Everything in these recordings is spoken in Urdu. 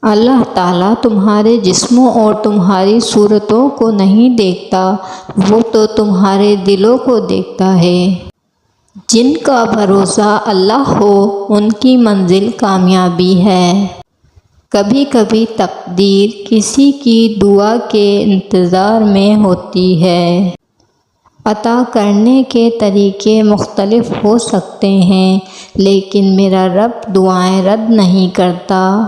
اللہ تعالیٰ تمہارے جسموں اور تمہاری صورتوں کو نہیں دیکھتا، وہ تو تمہارے دلوں کو دیکھتا ہے۔ جن کا بھروسہ اللہ ہو ان کی منزل کامیابی ہے۔ کبھی کبھی تقدیر کسی کی دعا کے انتظار میں ہوتی ہے۔ عطا کرنے کے طریقے مختلف ہو سکتے ہیں، لیکن میرا رب دعائیں رد نہیں کرتا۔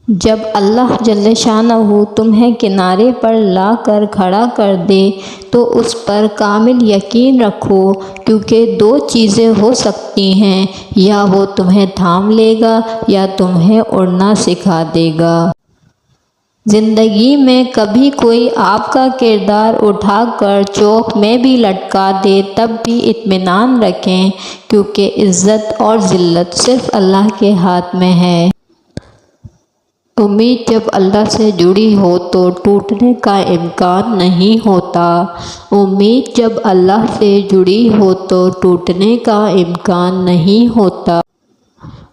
جب اللہ جل شانہ تمہیں کنارے پر لا کر کھڑا کر دے تو اس پر کامل یقین رکھو، کیونکہ دو چیزیں ہو سکتی ہیں، یا وہ تمہیں تھام لے گا یا تمہیں اڑنا سکھا دے گا۔ زندگی میں کبھی کوئی آپ کا کردار اٹھا کر چوک میں بھی لٹکا دے تب بھی اطمینان رکھیں، کیونکہ عزت اور ذلت صرف اللہ کے ہاتھ میں ہے۔ امید جب اللہ سے جڑی ہو تو ٹوٹنے کا امکان نہیں ہوتا۔ امید جب اللہ سے جڑی ہو تو ٹوٹنے کا امکان نہیں ہوتا۔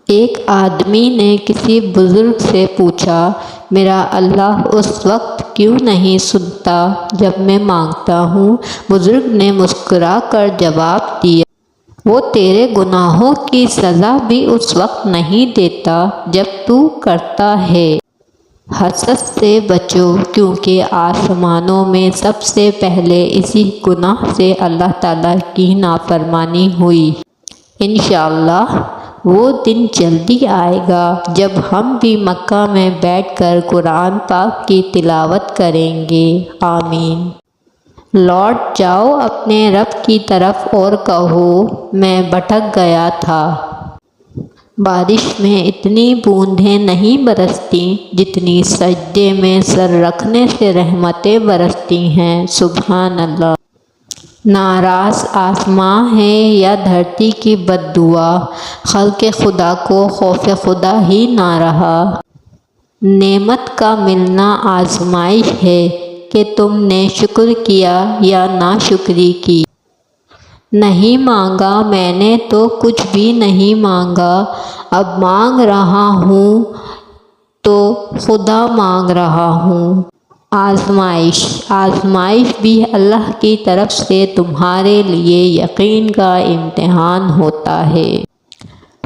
ایک آدمی نے کسی بزرگ سے پوچھا، میرا اللہ اس وقت کیوں نہیں سنتا جب میں مانگتا ہوں؟ بزرگ نے مسکرا کر جواب دیا، وہ تیرے گناہوں کی سزا بھی اس وقت نہیں دیتا جب تو کرتا ہے۔ حسد سے بچو، کیونکہ آسمانوں میں سب سے پہلے اسی گناہ سے اللہ تعالیٰ کی نافرمانی ہوئی۔ انشاءاللہ وہ دن جلدی آئے گا جب ہم بھی مکہ میں بیٹھ کر قرآن پاک کی تلاوت کریں گے۔ آمین۔ لوٹ جاؤ اپنے رب کی طرف اور کہو، میں بھٹک گیا تھا۔ بارش میں اتنی بوندیں نہیں برستی جتنی سجدے میں سر رکھنے سے رحمتیں برستی ہیں۔ سبحان اللہ۔ ناراض آسمان ہے یا دھرتی کی بد دعا، خلق خدا کو خوف خدا ہی نہ رہا۔ نعمت کا ملنا آزمائش ہے کہ تم نے شکر کیا یا ناشکری کی۔ نہیں مانگا میں نے تو کچھ بھی نہیں مانگا، اب مانگ رہا ہوں تو خدا مانگ رہا ہوں۔ آزمائش بھی اللہ کی طرف سے تمہارے لیے یقین کا امتحان ہوتا ہے۔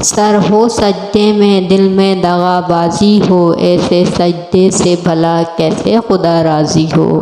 سر ہو سجدے میں دل میں دغا بازی ہو، ایسے سجدے سے بھلا کیسے خدا راضی ہو۔